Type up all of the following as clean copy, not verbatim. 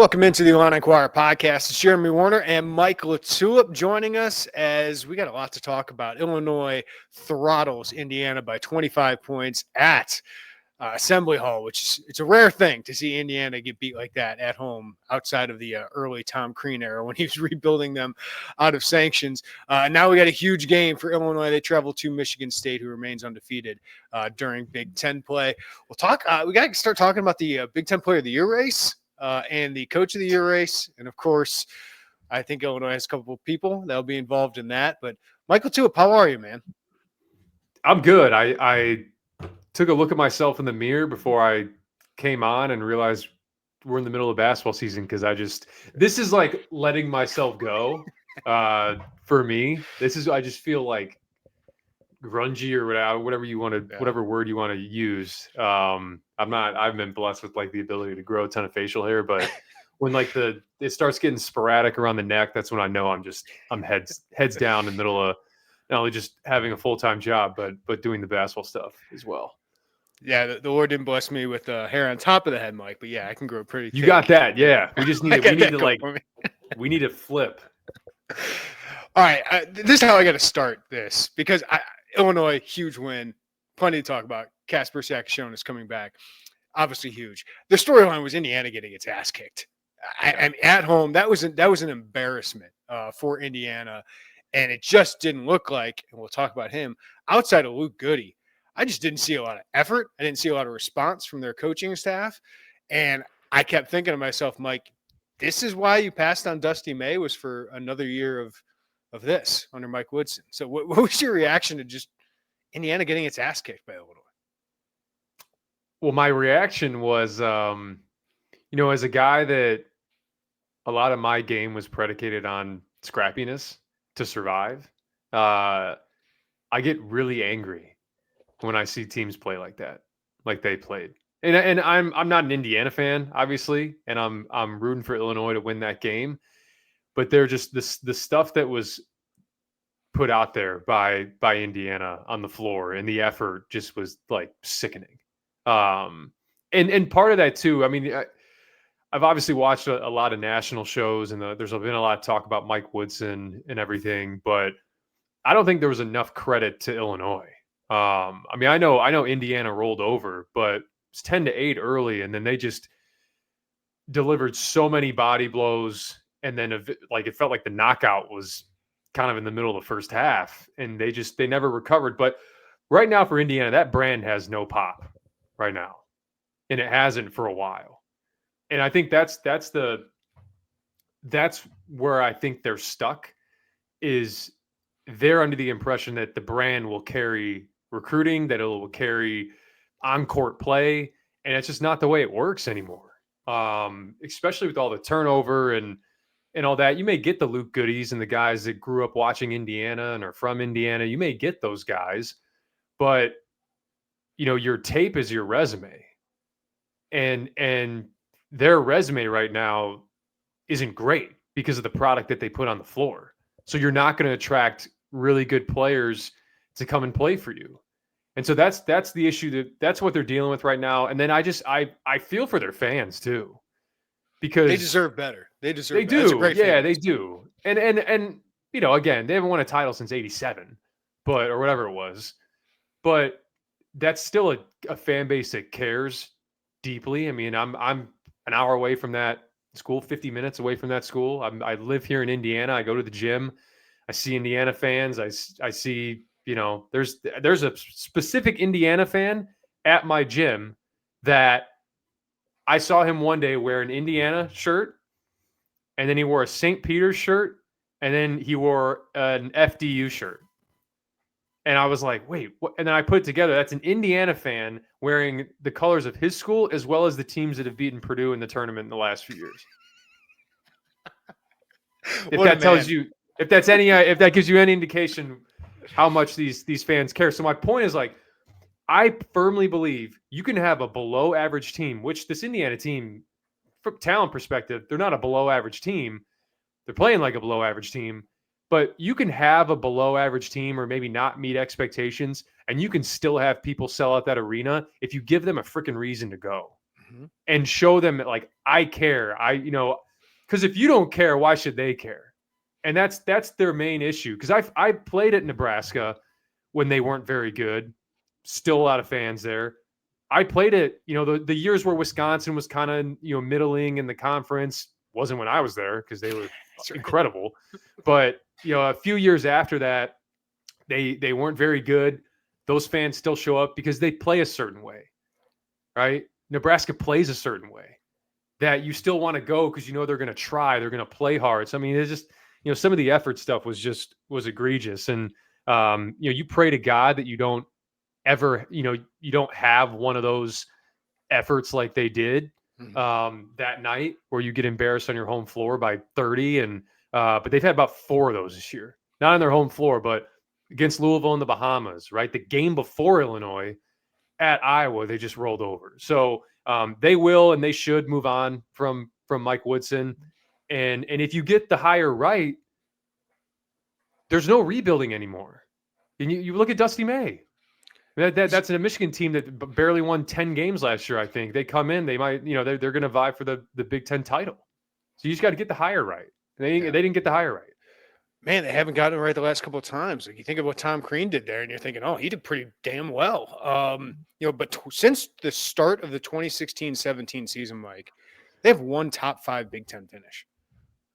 Welcome into the Illini Inquirer Podcast. It's Jeremy Werner and Mike LaTulip joining us as we got a lot to talk about. Illinois throttles Indiana by 25 points at Assembly Hall, which it's a rare thing to see Indiana get beat like that at home outside of the early Tom Crean era when he was rebuilding them out of sanctions. Now we got a huge game for Illinois. They travel to Michigan State, who remains undefeated during Big Ten play. We'll talk. We got to start talking about the Big Ten Player of the Year race. And the Coach of the Year race. And, of course, I think Illinois has a couple of people that will be involved in that. But, Mike LaTulip, how are you, man? I'm good. I took a look at myself in the mirror before I came on and realized we're in the middle of basketball season because this is like letting myself go for me. I just feel like grungy or whatever you want to, whatever word you want to use. I've been blessed with like the ability to grow a ton of facial hair, but when like it starts getting sporadic around the neck, that's when I know I'm heads down in the middle of not only just having a full-time job, but doing the basketball stuff as well. Yeah, the Lord didn't bless me with hair on top of the head, Mike, but yeah, I can grow pretty thick. You got that, yeah. We just need we need to flip. All right, this is how I got to start this because Illinois, huge win, plenty to talk about. Kasparas Jakucionis coming back, obviously huge. The storyline was Indiana getting its ass kicked. I at home, that was an embarrassment for Indiana, and it just didn't look like. And we'll talk about him outside of Luke Goody. I just didn't see a lot of effort. I didn't see a lot of response from their coaching staff, and I kept thinking to myself, Mike, this is why you passed on Dusty May, was for another year of this under Mike Woodson. So what was your reaction to just Indiana getting its ass kicked by Illinois? Well, my reaction was, as a guy that a lot of my game was predicated on scrappiness to survive, I get really angry when I see teams play like that, like they played. And I'm not an Indiana fan, obviously, and I'm rooting for Illinois to win that game. But they're just the stuff that was put out there by Indiana on the floor, and the effort just was like sickening. And part of that too, I mean, I've obviously watched a lot of national shows, and there's been a lot of talk about Mike Woodson and everything, but I don't think there was enough credit to Illinois. I mean, I know Indiana rolled over, but it's 10-8 early, and then they just delivered so many body blows. And then it felt like the knockout was kind of in the middle of the first half, and they never recovered. But right now for Indiana, that brand has no pop right now, and it hasn't for a while. And I think that's where I think they're stuck, is they're under the impression that the brand will carry recruiting, that it will carry on-court play, and it's just not the way it works anymore. Especially with all the turnover and all that. You may get the Luke Goodies and the guys that grew up watching Indiana and are from Indiana. You may get those guys, but your tape is your resume, and their resume right now isn't great because of the product that they put on the floor. So you're not going to attract really good players to come and play for you. And so that's the issue, that's what they're dealing with right now. And then I feel for their fans too, because they deserve better. They do. They do. And again, they haven't won a title since 87, or whatever it was. But that's still a fan base that cares deeply. I mean, I'm an hour away from that school, 50 minutes away from that school. I live here in Indiana. I go to the gym. I see Indiana fans. I see, there's a specific Indiana fan at my gym that I saw him one day wear an Indiana shirt, and then he wore a St. Peter's shirt, and then he wore an FDU shirt. And I was like, wait, what? And then I put it together. That's an Indiana fan wearing the colors of his school, as well as the teams that have beaten Purdue in the tournament in the last few years. If that gives you any indication how much these fans care. So my point is, like, I firmly believe you can have a below average team, which this Indiana team, from talent perspective, they're not a below average team. They're playing like a below average team, but you can have a below average team or maybe not meet expectations, and you can still have people sell out that arena if you give them a freaking reason to go. and show them that, like, I care. Because if you don't care, why should they care? And that's their main issue. Because I played at Nebraska when they weren't very good. Still a lot of fans there. I played it, the years where Wisconsin was kind of, middling in the conference. Wasn't when I was there because they were incredible. But, a few years after that, they weren't very good. Those fans still show up because they play a certain way, right? Nebraska plays a certain way that you still want to go because they're going to try, they're going to play hard. So, I mean, it's just, some of the effort stuff was egregious. And, you pray to God that you don't ever, you don't have one of those efforts like they did that night where you get embarrassed on your home floor by 30. But they've had about 4 of those this year, not on their home floor, but against Louisville in the Bahamas, right? The game before Illinois at Iowa, they just rolled over. So they will and they should move on from Mike Woodson. And if you get the hire right, there's no rebuilding anymore. And you look at Dusty May. That's a Michigan team that barely won 10 games last year, I think. They come in, they might, they're going to vie for the Big Ten title. So you just got to get the hire right. They didn't get the hire right. Man, they haven't gotten it right the last couple of times. Like, you think of what Tom Crean did there, and you're thinking, oh, he did pretty damn well. But since the start of the 2016-17 season, Mike, they have one top 5 Big Ten finish.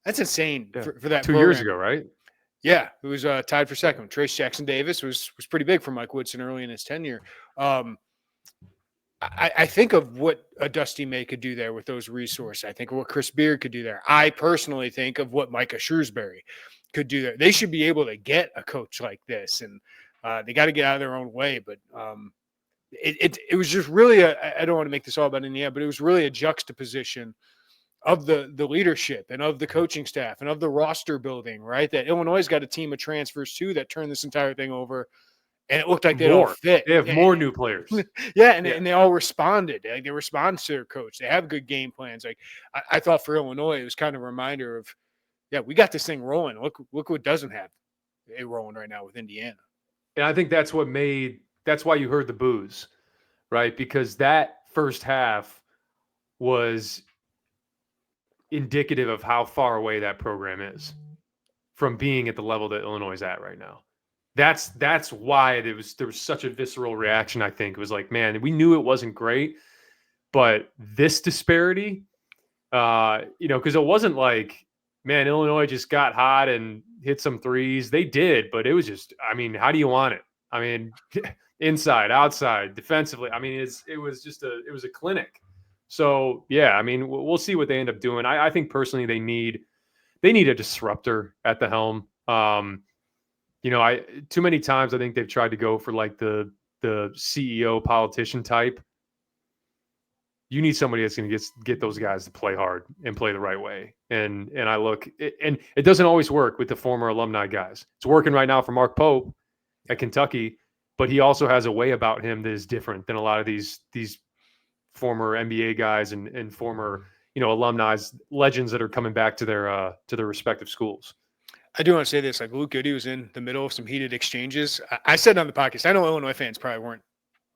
That's insane for that 2 program. years ago, right? Yeah, it was tied for second. Trace Jackson Davis was pretty big for Mike Woodson early in his tenure. I think of what a Dusty May could do there with those resources. I think of what Chris Beard could do there. I personally think of what Micah Shrewsbury could do there. They should be able to get a coach like this, and they got to get out of their own way. But it was just really I don't want to make this all about Indiana, but it was really a juxtaposition of the leadership and of the coaching staff and of the roster building, right? That Illinois has got a team of transfers too that turned this entire thing over, and it looked like they all fit. They have more new players. And they all responded. Like, they respond to their coach. They have good game plans. Like, I thought for Illinois, it was kind of a reminder of, we got this thing rolling. Look what doesn't have it rolling right now with Indiana. And I think that's why you heard the boos, right? Because that first half was indicative of how far away that program is from being at the level that Illinois is at right now. That's why there was such a visceral reaction. I think it was like, man, we knew it wasn't great, but this disparity, because it wasn't like, man, Illinois just got hot and hit some threes. They did, but it was just, I mean, how do you want it? I mean, inside, outside, defensively. I mean, it was a clinic. So yeah, I mean, we'll see what they end up doing. I think personally they need a disruptor at the helm. Too many times I think they've tried to go for like the CEO politician type. You need somebody that's going to get those guys to play hard and play the right way. And it doesn't always work with the former alumni guys. It's working right now for Mark Pope at Kentucky, but he also has a way about him that is different than a lot of these former NBA guys and former, alumni legends that are coming back to their respective schools. I do want to say this, like Luke Goody was in the middle of some heated exchanges. I said on the podcast, I know Illinois fans probably weren't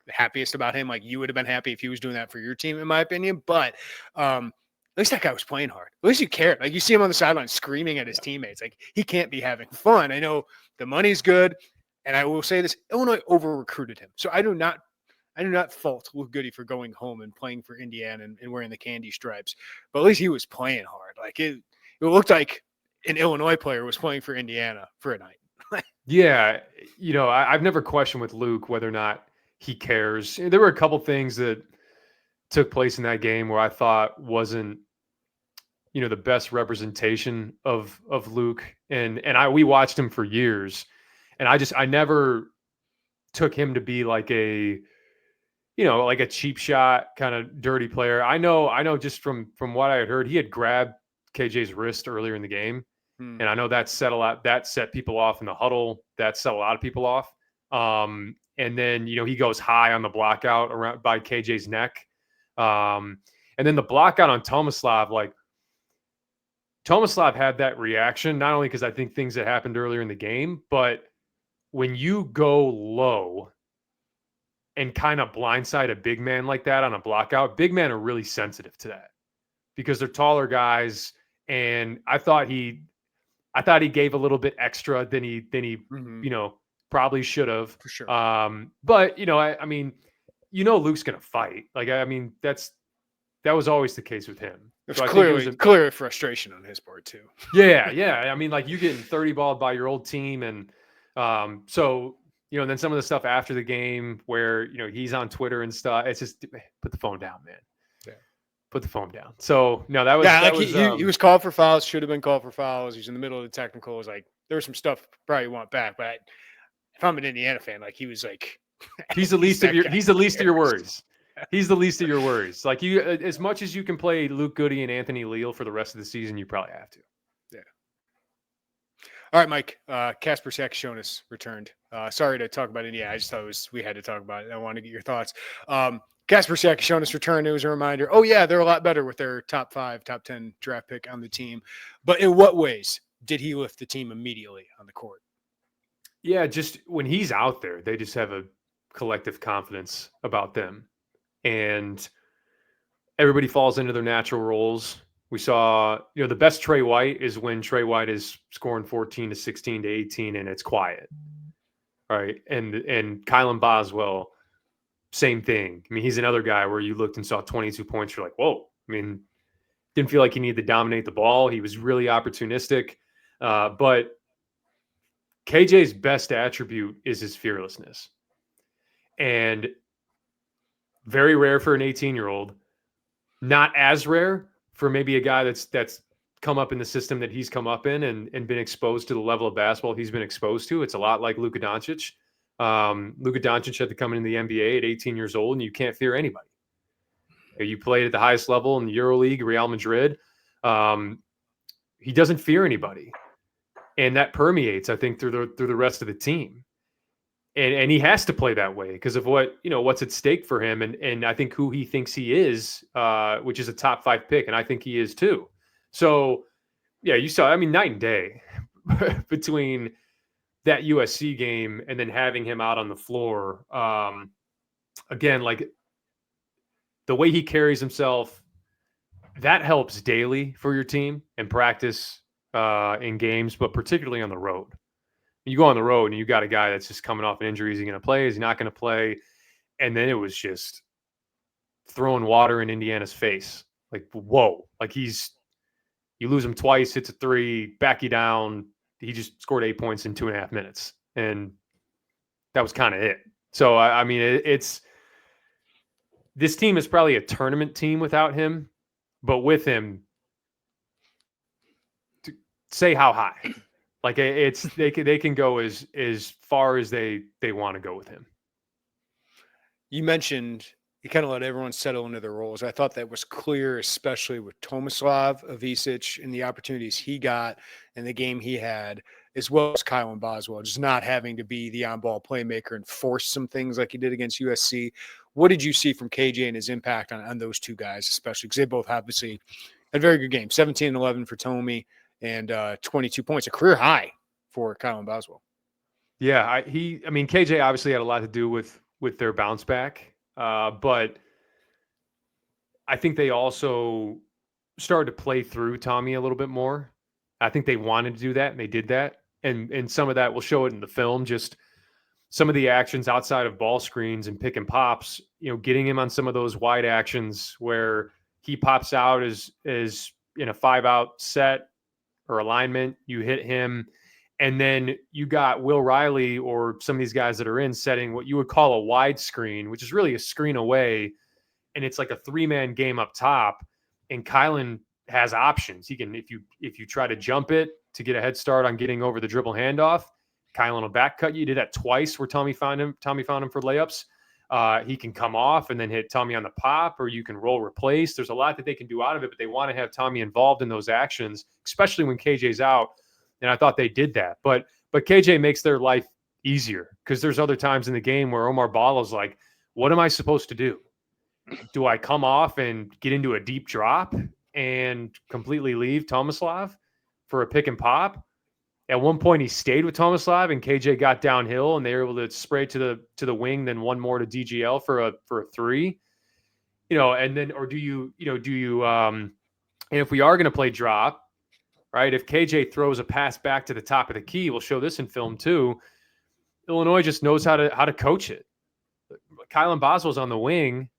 the happiest about him. Like, you would have been happy if he was doing that for your team, in my opinion. But at least that guy was playing hard. At least you cared. Like, you see him on the sideline screaming at his teammates. Like, he can't be having fun. I know the money's good. And I will say this, Illinois over-recruited him. So I do not fault Luke Goody for going home and playing for Indiana and wearing the candy stripes. But at least he was playing hard. Like, it looked like an Illinois player was playing for Indiana for a night. Yeah. I've never questioned with Luke whether or not he cares. There were a couple things that took place in that game where I thought wasn't, the best representation of Luke. And we watched him for years. And I never took him to be like a cheap shot kind of dirty player. I know just from what I had heard, he had grabbed KJ's wrist earlier in the game. And I know that set people off in the huddle. That set a lot of people off. And then, he goes high on the block out around by KJ's neck. And then the block out on Tomislav, like Tomislav had that reaction, not only because I think things that happened earlier in the game, but when you go low and kind of blindside a big man like that on a block out, big men are really sensitive to that because they're taller guys. And I thought he gave a little bit extra than he probably should have. For sure. But I mean, Luke's going to fight. Like, I mean, that was always the case with him. There's clearly frustration on his part too. Yeah. I mean, like you getting 30 balled by your old team. And so, and then some of the stuff after the game where, he's on Twitter and stuff, it's just put the phone down, man. Yeah. Put the phone down. So no, that was, he was called for fouls, should have been called for fouls. He's in the middle of the technical. It was like, there's some stuff probably want back, but if I'm an Indiana fan, like he was like, he's the least of your worries. He's the least of your worries. Like you, as much as you can play Luke Goody and Anthony Leal for the rest of the season, you probably have to. Yeah. All right, Mike. Kasparas Jakucionis returned. Sorry to talk about Indiana. I just thought we had to talk about it. I wanted to get your thoughts. Kasparas Jakucionis returned. It was a reminder. Oh yeah, they're a lot better with their top 5, top 10 draft pick on the team. But in what ways did he lift the team immediately on the court? Yeah, just when he's out there, they just have a collective confidence about them. And everybody falls into their natural roles. We saw, the best Trey White is when Trey White is scoring 14 to 16 to 18 and it's quiet. Right. And Kylan Boswell, same thing. I mean, he's another guy where you looked and saw 22 points. You're like, whoa. I mean, didn't feel like he needed to dominate the ball. He was really opportunistic. But KJ's best attribute is his fearlessness. And very rare for an 18-year-old, not as rare for maybe a guy that's come up in the system that he's come up in and been exposed to the level of basketball he's been exposed to. It's a lot like Luka Doncic. Luka Doncic had to come into the NBA at 18 years old, and you can't fear anybody. You played at the highest level in the EuroLeague, Real Madrid. He doesn't fear anybody. And that permeates, I think, through the rest of the team. And he has to play that way because of what's at stake for him. And I think who he thinks he is, which is a top 5 pick. And I think he is too. So yeah, you saw, I mean, night and day between that USC game and then having him out on the floor. Again, like the way he carries himself, that helps daily for your team and practice in games, but particularly on the road. You go on the road and you got a guy that's just coming off an injury. Is he going to play? Is he not going to play? And then it was just throwing water in Indiana's face. Like, whoa. Like you lose him twice, hits a 3, back you down. He just scored 8 points in 2.5 minutes. And that was kind of it. So, I mean, this team is probably a tournament team without him, but with him, to say how high. Like they can go as far as they want to go with him. You mentioned you kind of let everyone settle into their roles. I thought that was clear, especially with Tomislav, Ivisic, and the opportunities he got and the game he had, as well as Kylan Boswell, just not having to be the on-ball playmaker and force some things like he did against USC. What did you see from KJ and his impact on those two guys, especially because they both obviously had a very good game, 17-11 for Tommy. And 22 points, a career high for Kylan Boswell. Yeah, KJ obviously had a lot to do with their bounce back, but I think they also started to play through Tommy a little bit more. I think they wanted to do that, and they did that. And some of that, we'll show it in the film, just some of the actions outside of ball screens and pick and pops, getting him on some of those wide actions where he pops out as in a 5-out set, or alignment, you hit him, and then you got Will Riley or some of these guys that are in setting what you would call a wide screen, which is really a screen away, and it's like a 3-man game up top, and Kylan has options. He can, if you try to jump it to get a head start on getting over the dribble handoff, Kylan will back cut you. He did that twice where Tommy found him for layups. He can come off and then hit Tommy on the pop, or you can roll replace. There's a lot that they can do out of it, but they want to have Tommy involved in those actions, especially when KJ's out. And I thought they did that. But KJ makes their life easier because there's other times in the game where Omar Bala's like, what am I supposed to do? Do I come off and get into a deep drop and completely leave Tomislav for a pick and pop? At one point, he stayed with Tomislav, and KJ got downhill, and they were able to spray to the wing, then one more to DGL for a three. And then and if we are going to play drop, right? If KJ throws a pass back to the top of the key, we'll show this in film too. Illinois just knows how to coach it. Kylan Boswell's on the wing,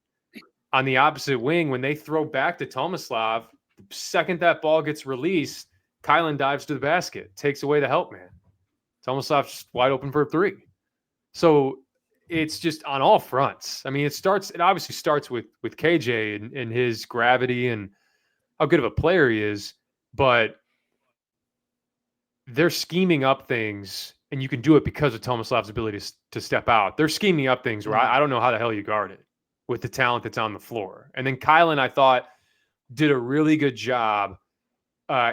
on the opposite wing. When they throw back to Tomislav, the second that ball gets released, Kylan dives to the basket, takes away the help man. Tomislav's just wide open for a three. So it's just on all fronts. I mean, it obviously starts with KJ and his gravity and how good of a player he is, but they're scheming up things, and you can do it because of Tomislav's ability to step out. They're scheming up things where I don't know how the hell you guard it with the talent that's on the floor. And then Kylan, I thought, did a really good job.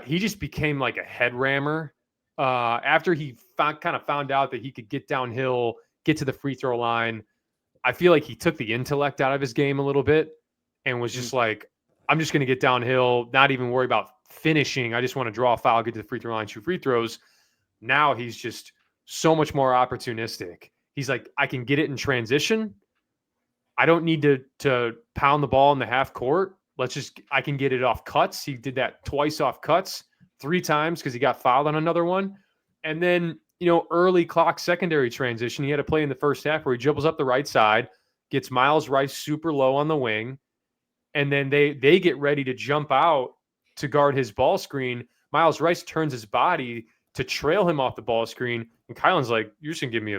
He just became like a head rammer after he kind of found out that he could get downhill, get to the free throw line. I feel like he took the intellect out of his game a little bit and was just like, I'm just going to get downhill, not even worry about finishing. I just want to draw a foul, get to the free throw line, shoot free throws. Now he's just so much more opportunistic. He's like, I can get it in transition. I don't need to pound the ball in the half court. I can get it off cuts. He did that twice off cuts, 3 times because he got fouled on another one. And then, early clock secondary transition, he had a play in the first half where he dribbles up the right side, gets Miles Rice super low on the wing, and then they get ready to jump out to guard his ball screen. Miles Rice turns his body to trail him off the ball screen, and Kylan's like, you're just going to give me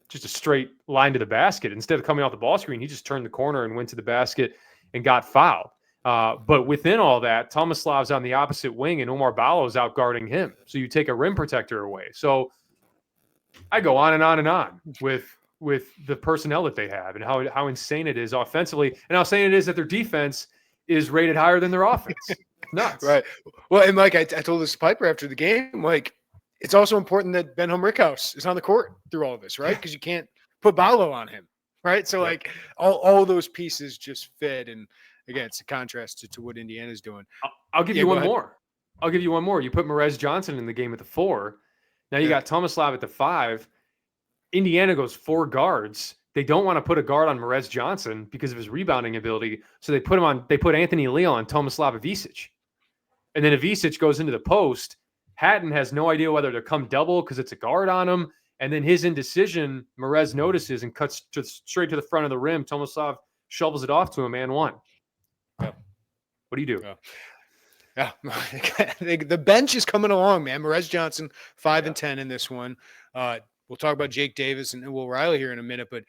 just a straight line to the basket. Instead of coming off the ball screen, he just turned the corner and went to the basket and got fouled. But within all that, Tomislav's on the opposite wing and Omar Ballo's out guarding him. So you take a rim protector away. So I go on and on and on with the personnel that they have and how insane it is offensively and how insane it is that their defense is rated higher than their offense. Nuts. Right. Well, and Mike, I told this to Piper after the game, like, it's also important that Ben-Home Rickhouse is on the court through all of this, right? Because you can't put Ballo on him, right? So, like, all those pieces just fit. And, again, it's a contrast to what Indiana's doing. I'll give you one more. I'll give you one more. You put Merez Johnson in the game at the 4. Now you got Tomislav at the 5. Indiana goes 4 guards. They don't want to put a guard on Merez Johnson because of his rebounding ability. So they put Anthony Leal on Tomislav Ivisic. And then Ivisic goes into the post. Hatton has no idea whether to come double because it's a guard on him. And then his indecision, Merez notices and cuts straight to the front of the rim. Tomislav shovels it off to him and one. Yeah. What do you do? Yeah. The bench is coming along, man. Merez Johnson, 5 and 10 in this one. We'll talk about Jake Davis and Will Riley here in a minute, but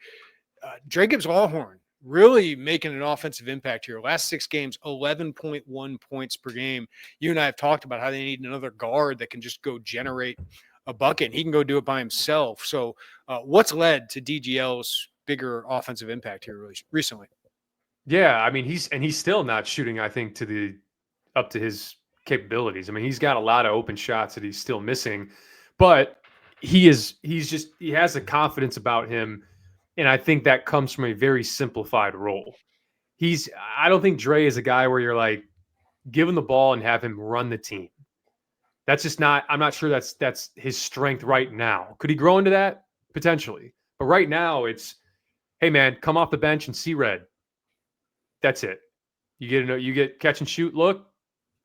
Dre Gibbs-Lawhorn really making an offensive impact here. Last 6 games, 11.1 points per game. You and I have talked about how they need another guard that can just go generate a bucket. He can go do it by himself. So what's led to DGL's bigger offensive impact here recently? Yeah, I mean, he's still not shooting, I think, up to his capabilities. I mean, he's got a lot of open shots that he's still missing, but he has a confidence about him. And I think that comes from a very simplified role. I don't think Dre is a guy where you're like, give him the ball and have him run the team. That's just not, I'm not sure that's his strength right now. Could he grow into that? Potentially. But right now it's, hey man, come off the bench and see red. That's it. You get catch and shoot look,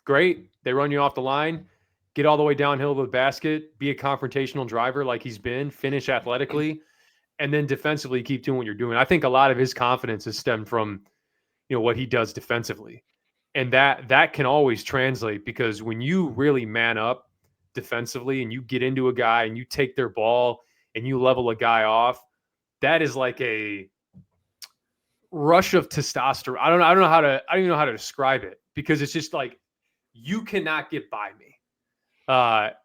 great. They run you off the line, get all the way downhill to the basket, be a confrontational driver like he's been, finish athletically, and then defensively keep doing what you're doing. I think a lot of his confidence is stemmed from, what he does defensively. And that can always translate, because when you really man up defensively and you get into a guy and you take their ball and you level a guy off, that is like a rush of testosterone. I don't even know how to describe it, because it's just like, you cannot get by me.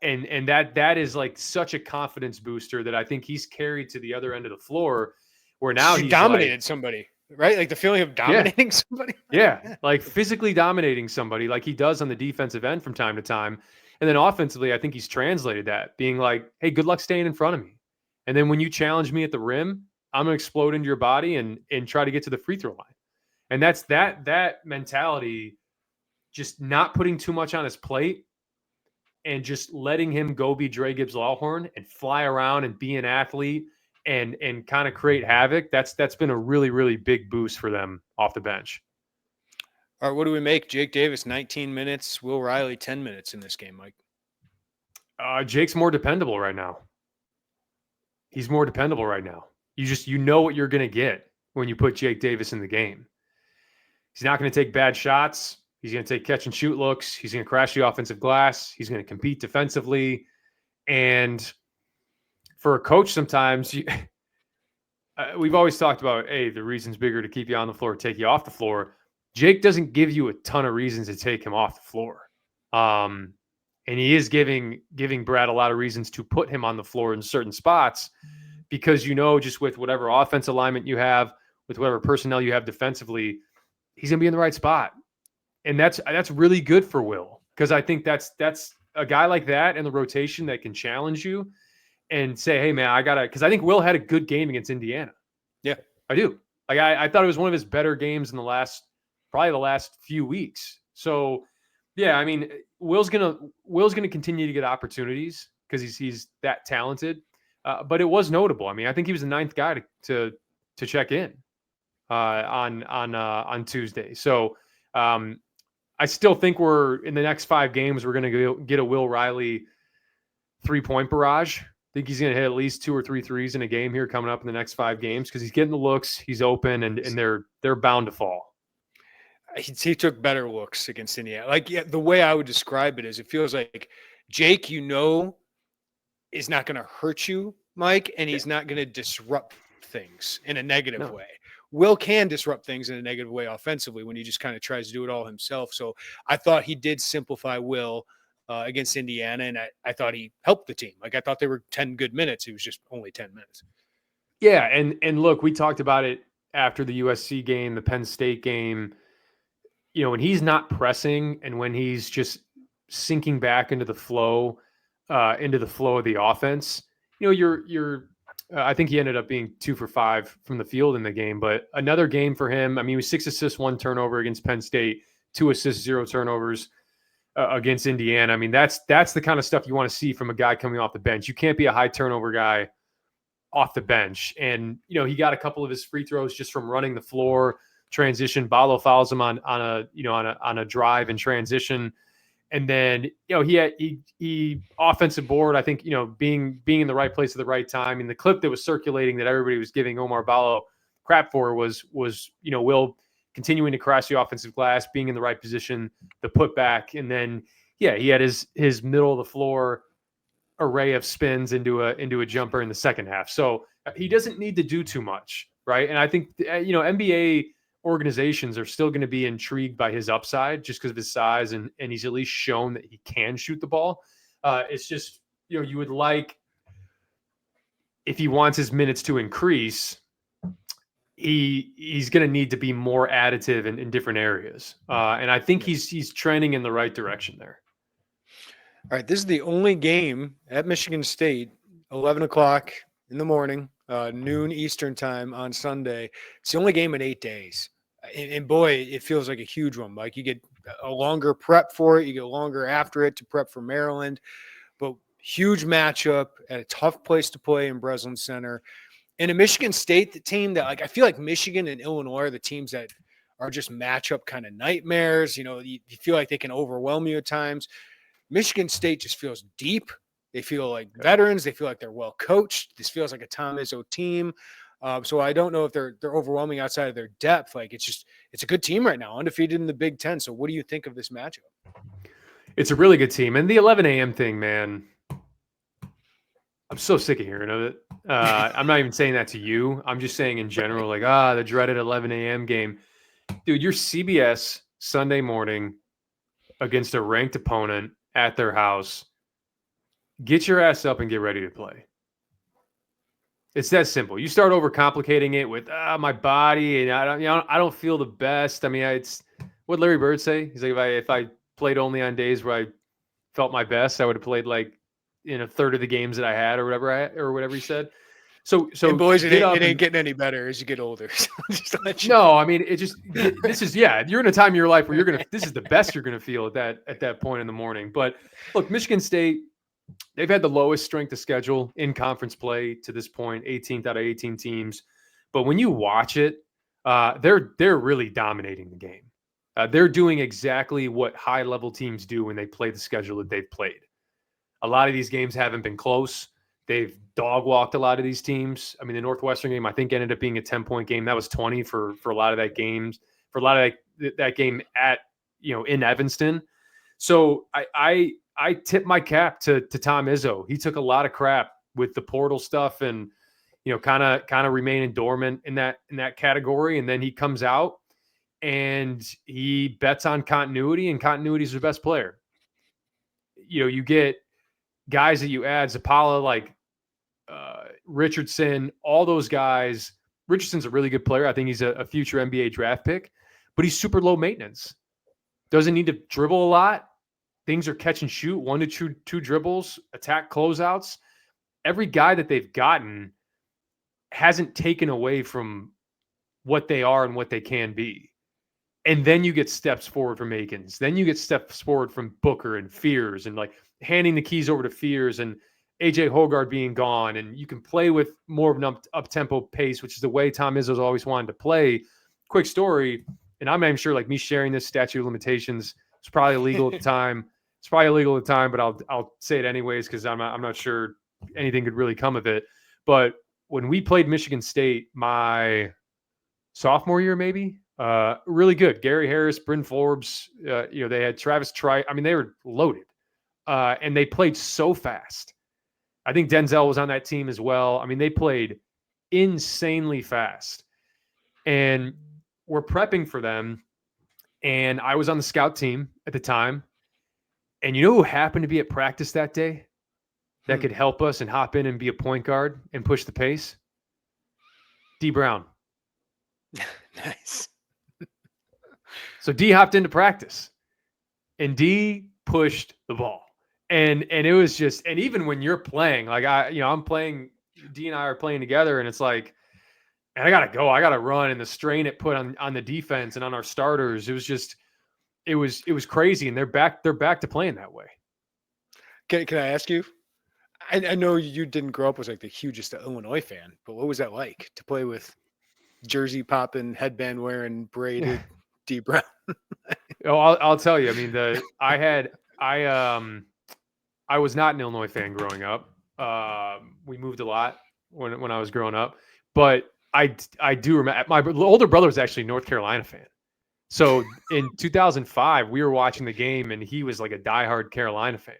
And that is like such a confidence booster that I think he's carried to the other end of the floor, where now he's dominated somebody, right? Like the feeling of dominating somebody. Yeah. Like physically dominating somebody like he does on the defensive end from time to time. And then offensively, I think he's translated that, being like, hey, good luck staying in front of me. And then when you challenge me at the rim, I'm going to explode into your body and try to get to the free throw line. And that's that mentality, just not putting too much on his plate, and just letting him go be Dre Gibbs-Lawhorn and fly around and be an athlete and kind of create havoc, that's been a really, really big boost for them off the bench. All right, what do we make? Jake Davis, 19 minutes. Will Riley, 10 minutes in this game, Mike. Jake's more dependable right now. He's more dependable right now. You know what you're going to get when you put Jake Davis in the game. He's not going to take bad shots. He's going to take catch and shoot looks. He's going to crash the offensive glass. He's going to compete defensively. And for a coach, sometimes we've always talked about, hey, the reason's bigger to keep you on the floor, take you off the floor. Jake doesn't give you a ton of reasons to take him off the floor. And he is giving Brad a lot of reasons to put him on the floor in certain spots because, just with whatever offense alignment you have, with whatever personnel you have defensively, he's going to be in the right spot. And that's really good for Will, because I think that's a guy like that in the rotation that can challenge you and say, hey, man, because I think Will had a good game against Indiana. Yeah, I do. Like I thought it was one of his better games in the last few weeks. So, yeah, I mean, Will's gonna continue to get opportunities because he's that talented. But it was notable. I mean, I think he was the 9th guy to check in on Tuesday. So I still think we're in the next 5 games, we're going to get a Will Riley 3-point barrage. I think he's going to hit at least 2 or 3 threes in a game here coming up in the next 5 games because he's getting the looks, he's open, and they're bound to fall. He took better looks against Indiana. Like, yeah, the way I would describe it is it feels like Jake, is not going to hurt you, Mike, and he's not going to disrupt things in a negative way. Will can disrupt things in a negative way offensively when he just kind of tries to do it all himself. So I thought he did simplify Will against Indiana, and I thought he helped the team. Like, I thought they were 10 good minutes. It was just only 10 minutes. Yeah, and look, we talked about it after the USC game, the Penn State game. When he's not pressing and when he's just sinking back into the flow of the offense, I think he ended up being 2 for 5 from the field in the game, but another game for him. I mean, he was 6 assists, 1 turnover against Penn State, 2 assists, 0 turnovers against Indiana. I mean, that's the kind of stuff you want to see from a guy coming off the bench. You can't be a high turnover guy off the bench. And, he got a couple of his free throws just from running the floor, transition. Balo fouls him on a drive and transition. And then, he offensive board, I think, being in the right place at the right time. And the clip that was circulating that everybody was giving Omar Balo crap for was Will continuing to crash the offensive glass, being in the right position, the putback. And then, he had his middle of the floor array of spins into a jumper in the second half. So he doesn't need to do too much, right? And I think, NBA organizations are still going to be intrigued by his upside just because of his size, and he's at least shown that he can shoot the ball. It's just, you would like, if he wants his minutes to increase, he's going to need to be more additive in different areas. And I think he's trending in the right direction there. All right, this is the only game at Michigan State, 11 o'clock in the morning, noon Eastern time on Sunday. It's the only game in 8 days. And boy, it feels like a huge one, Mike. You get a longer prep for it. You get longer after it to prep for Maryland. But huge matchup at a tough place to play in Breslin Center. And a Michigan State team that, I feel like Michigan and Illinois are the teams that are just matchup kind of nightmares. You feel like they can overwhelm you at times. Michigan State just feels deep. They feel like veterans. They feel like they're well coached. This feels like a Tom Izzo team. So I don't know if they're overwhelming outside of their depth. It's a good team right now, undefeated in the Big Ten. So what do you think of this matchup? It's a really good team. And the 11 a.m. thing, man, I'm so sick of hearing of it. I'm not even saying that to you. I'm just saying in general, the dreaded 11 a.m. game. Dude, you're CBS Sunday morning against a ranked opponent at their house. Get your ass up and get ready to play. It's that simple. You start overcomplicating it with my body, and I don't feel the best. I mean, it's what Larry Bird say. He's like, if I played only on days where I felt my best, I would have played in a third of the games that I had, or whatever he said. So and boys, it ain't and, getting any better as you get older. Just to let you no, I mean, this is, you're in a time in your life where this is the best you're going to feel at that point in the morning. But look, Michigan State, they've had the lowest strength of schedule in conference play to this point, 18th out of 18 teams. But when you watch it, they're really dominating the game. They're doing exactly what high-level teams do when they play the schedule that they've played. A lot of these games haven't been close. They've dog-walked a lot of these teams. I mean, the Northwestern game, I think, ended up being a 10-point game. That was 20 for a lot of that games, for a lot of that game at, in Evanston. So I tip my cap to Tom Izzo. He took a lot of crap with the portal stuff and, kind of remaining dormant in that category. And then he comes out and he bets on continuity, and continuity is the best player. You get guys that you add, Zapala, like Richardson, all those guys. Richardson's a really good player. I think he's a future NBA draft pick, but he's super low maintenance. Doesn't need to dribble a lot. Things are catch and shoot, 1 to 2 dribbles, attack closeouts. Every guy that they've gotten hasn't taken away from what they are and what they can be. And then you get steps forward from Akins. Then you get steps forward from Booker and Fears, and like handing the keys over to Fears and AJ Hogarth being gone. And you can play with more of an up-tempo pace, which is the way Tom Izzo's always wanted to play. Quick story, and I'm not even sure, like, me sharing this statute of limitations, it's probably illegal at the time. It's probably illegal at the time, but I'll say it anyways because I'm not sure anything could really come of it. But when we played Michigan State, my sophomore year, maybe, really good. Gary Harris, Bryn Forbes, they had Travis Trice. I mean, they were loaded, and they played so fast. I think Denzel was on that team as well. I mean, they played insanely fast, and we're prepping for them. And I was on the scout team at the time. And you know who happened to be at practice that day that could help us and hop in and be a point guard and push the pace? D Brown. Nice. So D hopped into practice and D pushed the ball. And it was just, and even when you're playing, like I'm playing, D and I are playing together, and it's like, and I gotta go, I gotta run, and the strain it put on the defense and on our starters, it was just, it was crazy. And they're back to playing that way. Can I ask you? I know you didn't grow up as like the hugest Illinois fan, but what was that like to play with jersey popping, headband wearing, braided D Brown? Oh, I'll tell you. I mean, I was not an Illinois fan growing up. We moved a lot when I was growing up, but I do remember my older brother was actually a North Carolina fan. So in 2005, we were watching the game, and he was like a diehard Carolina fan.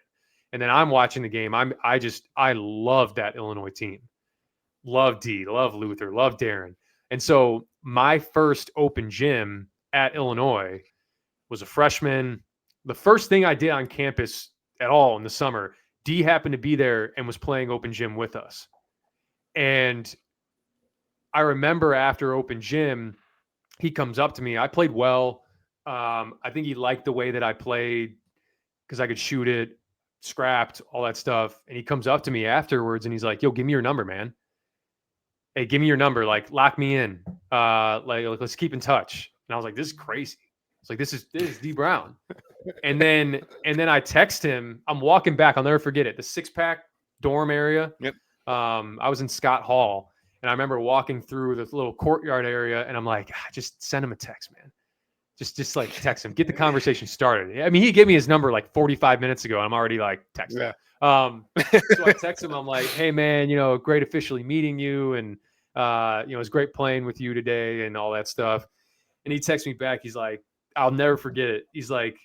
And then I'm watching the game. I love that Illinois team. Love D, love Luther, love Deron. And so my first open gym at Illinois was a freshman. The first thing I did on campus at all in the summer, D happened to be there and was playing open gym with us. And I remember after open gym, he comes up to me. I played well. I think he liked the way that I played because I could shoot it, scrapped, all that stuff. And he comes up to me afterwards and he's like, "Yo, give me your number, man. Hey, give me your number. Like, lock me in. Like let's keep in touch." And I was like, "This is crazy." It's like, this is D Brown. And then I text him. I'm walking back. I'll never forget it. The 6-pack dorm area. Yep. I was in Scott Hall. And I remember walking through this little courtyard area, and I'm like, just send him a text, man. Just like text him, get the conversation started. I mean, he gave me his number like 45 minutes ago, and I'm already like texting. Yeah. So I text him. I'm like, "Hey, man, great officially meeting you, and it was great playing with you today, and all that stuff." And he texts me back. He's like, I'll never forget it. He's like,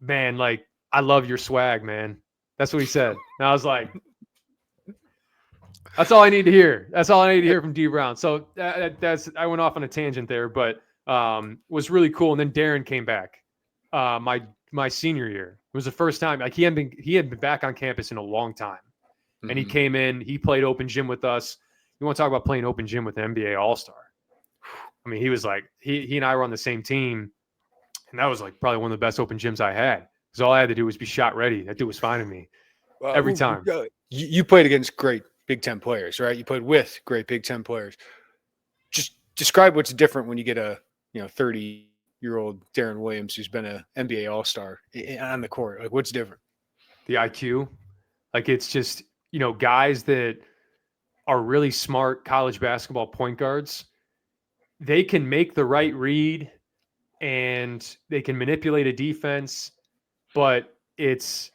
"Man, like, I love your swag, man." That's what he said. And I was like, that's all I need to hear. That's all I need to hear from D Brown. So I went off on a tangent there, but was really cool. And then Deron came back my senior year. It was the first time, like, he had been back on campus in a long time. And he came in, he played open gym with us. You want to talk about playing open gym with an NBA All-Star. I mean, he was like, he and I were on the same team, and that was like probably one of the best open gyms I had. Because all I had to do was be shot ready. That dude was finding me every time. You played against great Big Ten players, right? You played with great Big Ten players. Just describe what's different when you get a 30-year-old Deron Williams who's been an NBA All-Star on the court. Like, what's different? The IQ, like it's just guys that are really smart college basketball point guards. They can make the right read and they can manipulate a defense, but it's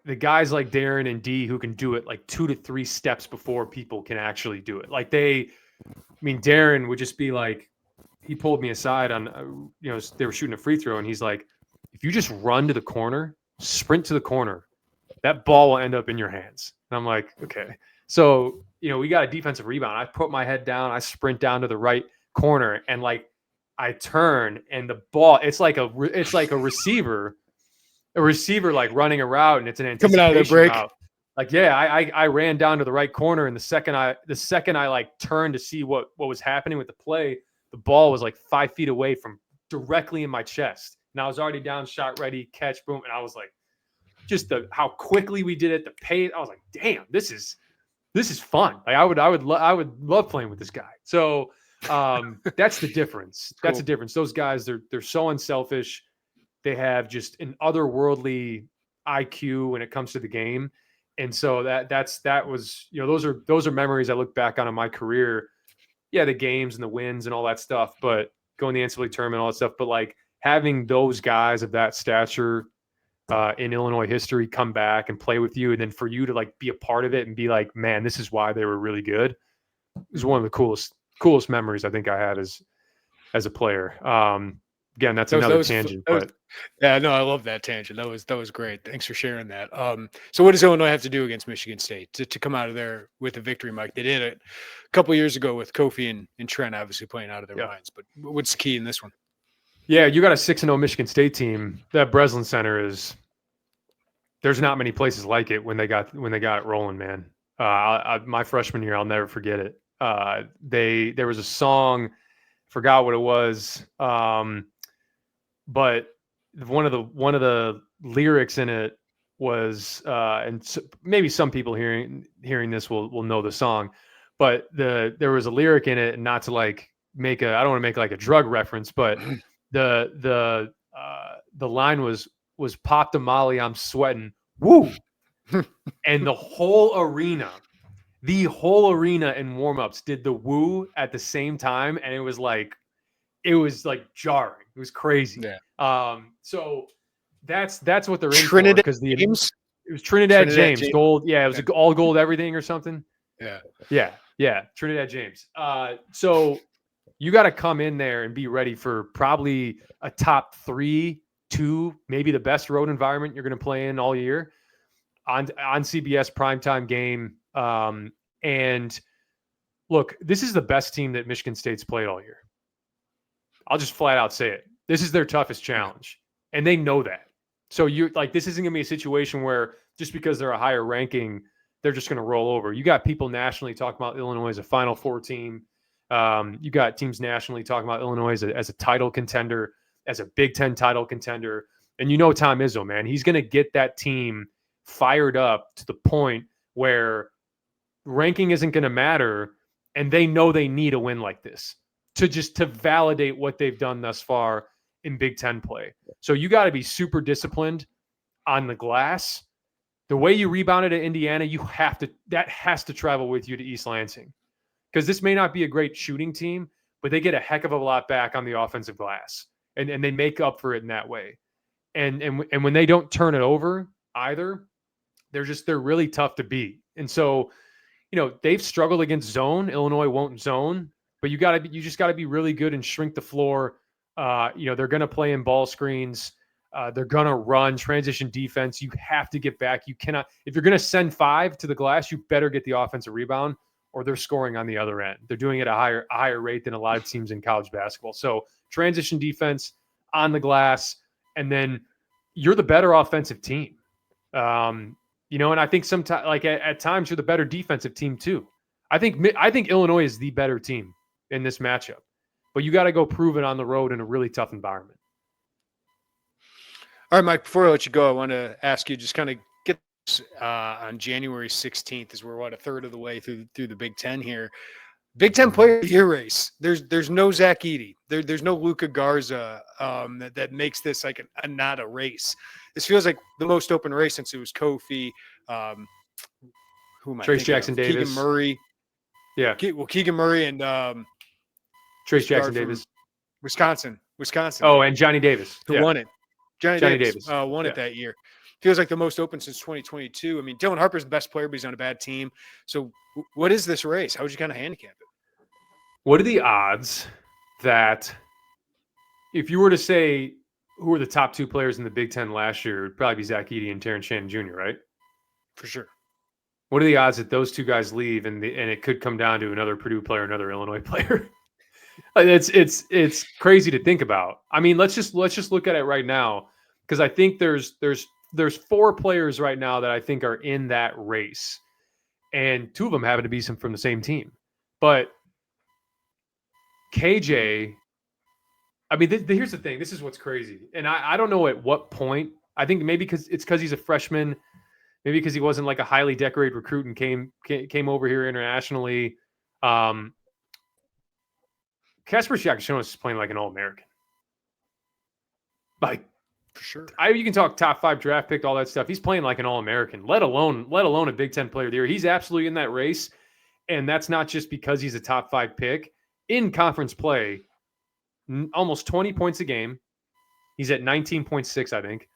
the guys like Deron and D who can do it like 2 to 3 steps before people can actually do it. Like Deron would just be like, he pulled me aside on, they were shooting a free throw and he's like, if you just run to the corner, sprint to the corner, that ball will end up in your hands. And I'm like, okay. So, we got a defensive rebound. I put my head down, I sprint down to the right corner and like I turn and the ball, it's like a receiver like running a route and it's an anticipation coming out of the break. Route. Like, yeah, I ran down to the right corner and the second I like turned to see what was happening with the play, the ball was like 5 feet away from directly in my chest. And I was already down, shot ready, catch, boom. And I was like, just how quickly we did it, the pace. I was like, damn, this is fun. Like I would love playing with this guy. So that's the difference. Cool. That's the difference. Those guys, they're so unselfish. They have just an otherworldly IQ when it comes to the game. And so that was, those are memories I look back on in my career. Yeah, the games and the wins and all that stuff, but going to the NCAA tournament, all that stuff. But like having those guys of that stature in Illinois history come back and play with you, and then for you to like be a part of it and be like, man, this is why they were really good, is one of the coolest memories I think I had as a player. Again, that's another tangent. Yeah, no, I love that tangent. That was great. Thanks for sharing that. So what does Illinois have to do against Michigan State to come out of there with a victory, Mike? They did it a couple of years ago with Kofi and Trent obviously playing out of their minds. But what's the key in this one? Yeah, you got a 6-0 Michigan State team. That Breslin Center there's not many places like it when they got it rolling, man. My freshman year, I'll never forget it. There was a song, forgot what it was. But one of the lyrics in it was, and so maybe some people hearing this will know the song, but there was a lyric in it, and not to like I don't want to make like a drug reference, but the line was pop the Molly, I'm sweating, woo, and the whole arena in warmups did the woo at the same time, and it was like jarring. It was crazy. Yeah. So that's what they're in Trinidad for, because it was Trinidad James gold. Yeah, it was all gold everything or something. Yeah. Trinidad James. So you got to come in there and be ready for probably a top 3, 2, maybe the best road environment you're going to play in all year on CBS primetime game. And look, this is the best team that Michigan State's played all year. I'll just flat out say it. This is their toughest challenge, and they know that. So this isn't going to be a situation where just because they're a higher ranking, they're just going to roll over. You got people nationally talking about Illinois as a Final Four team. You got teams nationally talking about Illinois as a title contender, as a Big Ten title contender. And Tom Izzo, man, he's going to get that team fired up to the point where ranking isn't going to matter, and they know they need a win like this to validate what they've done thus far in Big Ten play. So you got to be super disciplined on the glass. The way you rebounded at Indiana, that has to travel with you to East Lansing, because this may not be a great shooting team, but they get a heck of a lot back on the offensive glass, and they make up for it in that way. And when they don't turn it over either, they're really tough to beat. And so, they've struggled against zone. Illinois won't zone, but you just got to be really good and shrink the floor. They're going to play in ball screens. They're going to run transition defense. You have to get back. You cannot, if you're going to send 5 to the glass, you better get the offensive rebound, or they're scoring on the other end. They're doing it at a higher rate than a lot of teams in college basketball. So transition defense on the glass, and then you're the better offensive team. And I think sometimes, like at times, you're the better defensive team too. I think Illinois is the better team in this matchup, but you got to go prove it on the road in a really tough environment. All right, Mike, before I let you go, I want to ask you, just kind of get on January 16th, as we're a third of the way through the Big Ten here. Big Ten Player of the Year race. There's no Zach Edey. There's no Luka Garza that makes this like not a race. This feels like the most open race since it was Kofi. Who am I Trace thinking Jackson of? Davis. Keegan Murray. Yeah. Keegan Murray and Trace Jackson Davis. Wisconsin. Oh, and Johnny Davis. Who won it? Johnny Davis. Won it that year. Feels like the most open since 2022. I mean, Dylan Harper's the best player, but he's on a bad team. So what is this race? How would you kind of handicap it? What are the odds that if you were to say who were the top two players in the Big Ten last year, it would probably be Zach Edey and Terrence Shannon Jr., right? For sure. What are the odds that those two guys leave and it could come down to another Purdue player, another Illinois player? It's crazy to think about. I mean, let's just look at it right now, because I think there's four players right now that I think are in that race, and two of them happen to be from the same team. But KJ, I mean, here's the thing. This is what's crazy, and I don't know at what point. I think maybe because he's a freshman, maybe because he wasn't like a highly decorated recruit and came over here internationally. Kasparas Jakucionis is playing like an All-American. Like, for sure. You can talk top 5 draft pick, all that stuff. He's playing like an All-American, let alone a Big Ten Player of the Year. He's absolutely in that race, and that's not just because he's a top 5 pick. In conference play, almost 20 points a game. He's at 19.6, I think.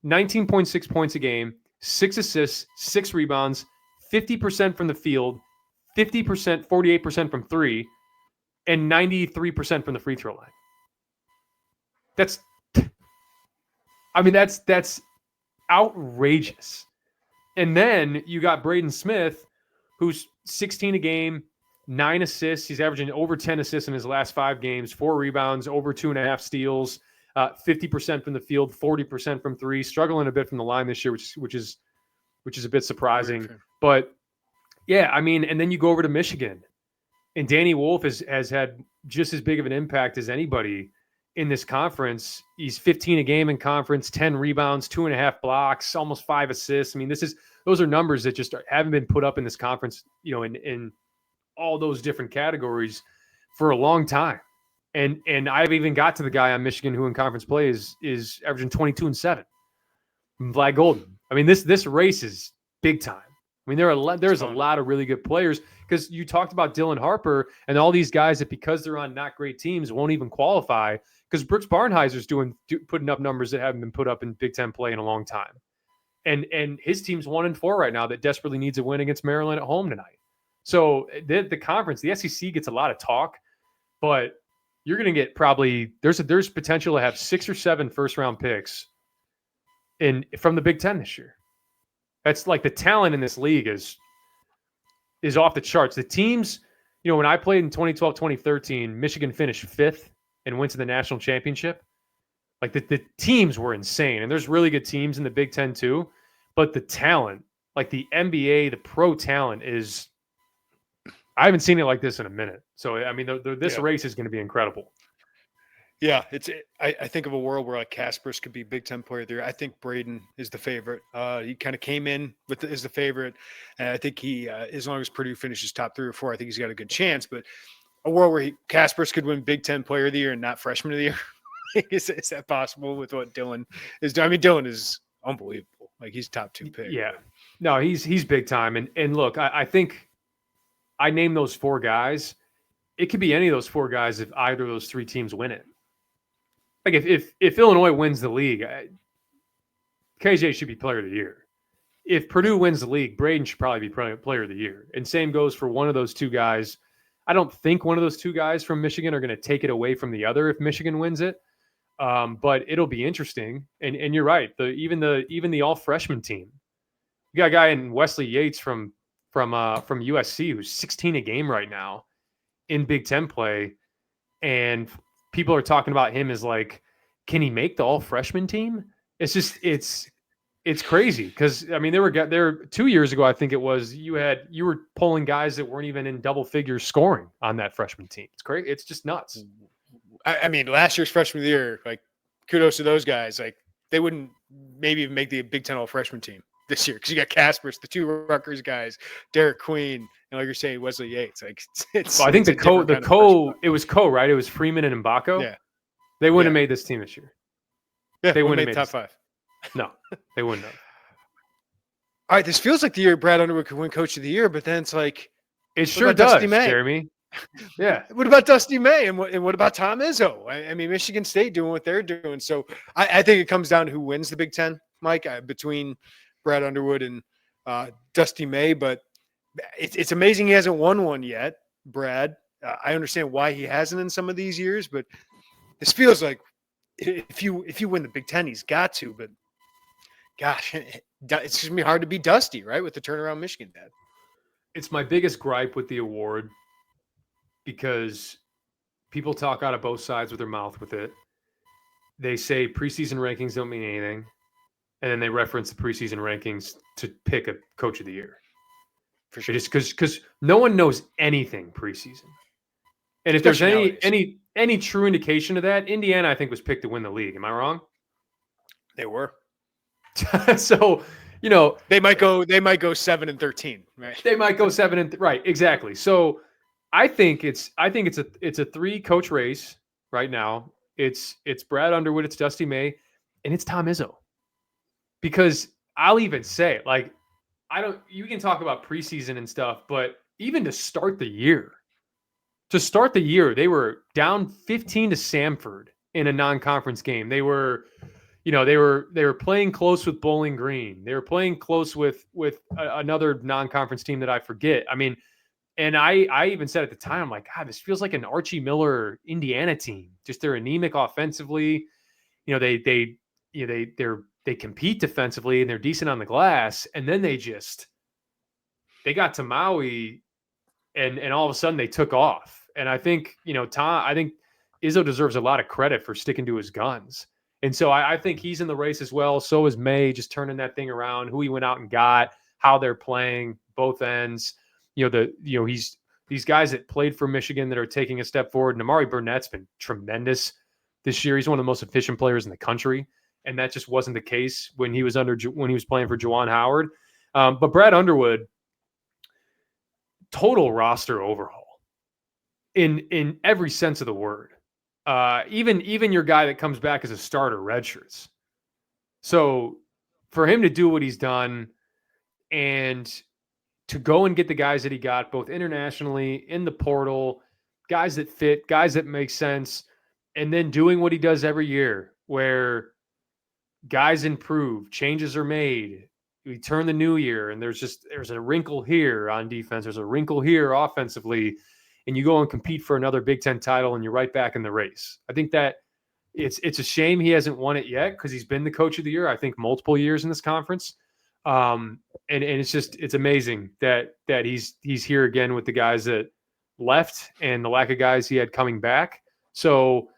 19.6 points a game, 6 assists, 6 rebounds, 50% from the field, 50%, 48% from 3, and 93% from the free throw line. That's outrageous. And then you got Braden Smith, who's 16 a game, 9 assists. He's averaging over 10 assists in his last 5 games, 4 rebounds, over 2.5 steals, 50% from the field, 40% from 3, struggling a bit from the line this year, which is a bit surprising. But yeah, I mean, and then you go over to Michigan, and Danny Wolf has had just as big of an impact as anybody in this conference. He's 15 a game in conference, 10 rebounds, 2.5 blocks, almost 5 assists. I mean, those are numbers that just haven't been put up in this conference, in all those different categories for a long time. And I've even got to the guy on Michigan who in conference play is averaging 22 and 7. Vlad Golden. I mean, this race is big time. I mean, there's a lot of really good players, because you talked about Dylan Harper and all these guys that, because they're on not great teams, won't even qualify, because Brooks Barnheiser's putting up numbers that haven't been put up in Big Ten play in a long time. And his team's 1-4 right now that desperately needs a win against Maryland at home tonight. So the conference, the SEC gets a lot of talk, but you're going to get probably there's potential to have 6 or 7 first-round picks from the Big Ten this year. That's like the talent in this league is off the charts. The teams, when I played in 2012, 2013, Michigan finished 5th and went to the national championship. Like the teams were insane, and there's really good teams in the Big Ten too. But the talent, like the NBA, the pro talent is. I haven't seen it like this in a minute. So I mean, this race is going to be incredible. Yeah, I think of a world where like Kasparas could be Big Ten Player of the Year. I think Braden is the favorite. He kind of came in as the favorite, and I think he, as long as Purdue finishes top 3 or 4, I think he's got a good chance. But a world where Kasparas could win Big Ten Player of the Year and not Freshman of the Year, is that possible with what Dylan is doing? I mean, Dylan is unbelievable. Like, he's top 2 pick. Yeah, no, he's big time. And look, I think I named those 4 guys. It could be any of those 4 guys if either of those 3 teams win it. Like if Illinois wins the league, KJ should be Player of the Year. If Purdue wins the league, Braden should probably be Player of the Year. And same goes for one of those 2 guys. I don't think one of those 2 guys from Michigan are going to take it away from the other if Michigan wins it. But it'll be interesting. And you're right. Even the all freshman team. You got a guy in Wesley Yates from USC who's 16 a game right now in Big Ten play, and people are talking about him as like, can he make the all freshman team? It's just it's crazy, because I mean there 2 years ago, I think it was, you were pulling guys that weren't even in double figures scoring on that freshman team. It's great. It's just nuts. I mean, last year's Freshman of the Year, like, kudos to those guys. Like, they wouldn't maybe even make the Big Ten all freshman team. this year because you got Casper's, the two Rutgers guys, Derek Queen, and like you're saying, Wesley Yates. Like it's. Well, I think it was right? It was Freeman and Mbako. Yeah, they wouldn't have made this team this year. Yeah, they wouldn't have made top 5. No, they wouldn't have. All right, this feels like the year Brad Underwood could win Coach of the Year, but then it's like it sure does, Dusty May? Jeremy. Yeah. What about Dusty May and what about Tom Izzo? I mean, Michigan State doing what they're doing. So I think it comes down to who wins the Big Ten, Mike, between Brad Underwood and Dusty May. But it's amazing he hasn't won one yet, Brad. I understand why he hasn't in some of these years, but this feels like if you win the Big Ten, he's got to. But gosh, it's going to be hard to beat Dusty, right, with the turnaround Michigan dad. It's my biggest gripe with the award because people talk out of both sides with their mouth with it. They say preseason rankings don't mean anything, and then they reference the preseason rankings to pick a Coach of the Year. For sure. Just because no one knows anything preseason. And if Especially there's any true indication of that, Indiana, I think, was picked to win the league. Am I wrong? They were. So, they might go 7-13, right? They might go 7 right, exactly. So I think it's a 3-coach race right now. It's Brad Underwood, it's Dusty May, and it's Tom Izzo. Because I'll even say, like, you can talk about preseason and stuff, but even to start the year, they were down 15 to Samford in a non-conference game. They were playing close with Bowling Green. They were playing close with another non-conference team that I forget. I mean, and I even said at the time, I'm like, God, this feels like an Archie Miller Indiana team. Just they're anemic offensively. They compete defensively and they're decent on the glass. And then they got to Maui and all of a sudden they took off. And I think, I think Izzo deserves a lot of credit for sticking to his guns. And so I think he's in the race as well. So is May, just turning that thing around, who he went out and got, how they're playing, both ends. He's these guys that played for Michigan that are taking a step forward. And Amari Burnett's been tremendous this year. He's one of the most efficient players in the country. And that just wasn't the case when he was playing for Juwan Howard. But Brad Underwood, total roster overhaul in every sense of the word. Even your guy that comes back as a starter redshirts. So for him to do what he's done and to go and get the guys that he got, both internationally, in the portal, guys that fit, guys that make sense, and then doing what he does every year where guys improve, changes are made, we turn the new year, and there's a wrinkle here on defense, there's a wrinkle here offensively, and you go and compete for another Big Ten title, and you're right back in the race. I think that it's a shame he hasn't won it yet because he's been the Coach of the Year, I think, multiple years in this conference. And it's amazing that he's here again with the guys that left and the lack of guys he had coming back. So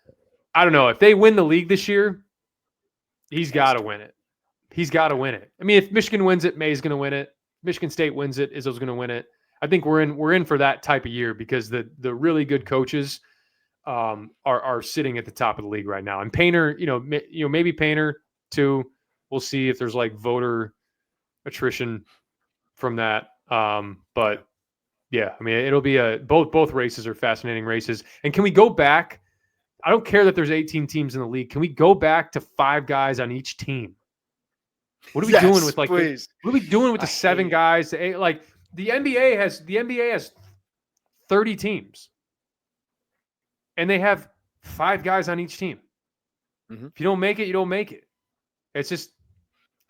I don't know if they win the league this year, he's got to win it. He's got to win it. I mean, if Michigan wins it, May's going to win it. Michigan State wins it, Izzo's going to win it. I think we're in for that type of year because the really good coaches are sitting at the top of the league right now. And Painter, maybe Painter too. We'll see if there's like voter attrition from that. But yeah, I mean, it'll be both races are fascinating races. And can we go back? I don't care that there's 18 teams in the league. Can we go back to 5 guys on each team? What are we doing with what are we doing with the 7 guys? Like the NBA has 30 teams, and they have 5 guys on each team. Mm-hmm. If you don't make it, you don't make it. It's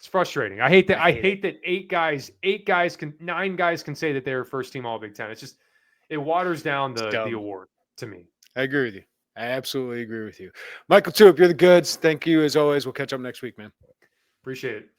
frustrating. I hate that. I hate that 9 guys can say that they're first team All Big Ten. It waters down the award to me. I agree with you. I absolutely agree with you. Mike LaTulip, you're the goods. Thank you as always. We'll catch up next week, man. Appreciate it.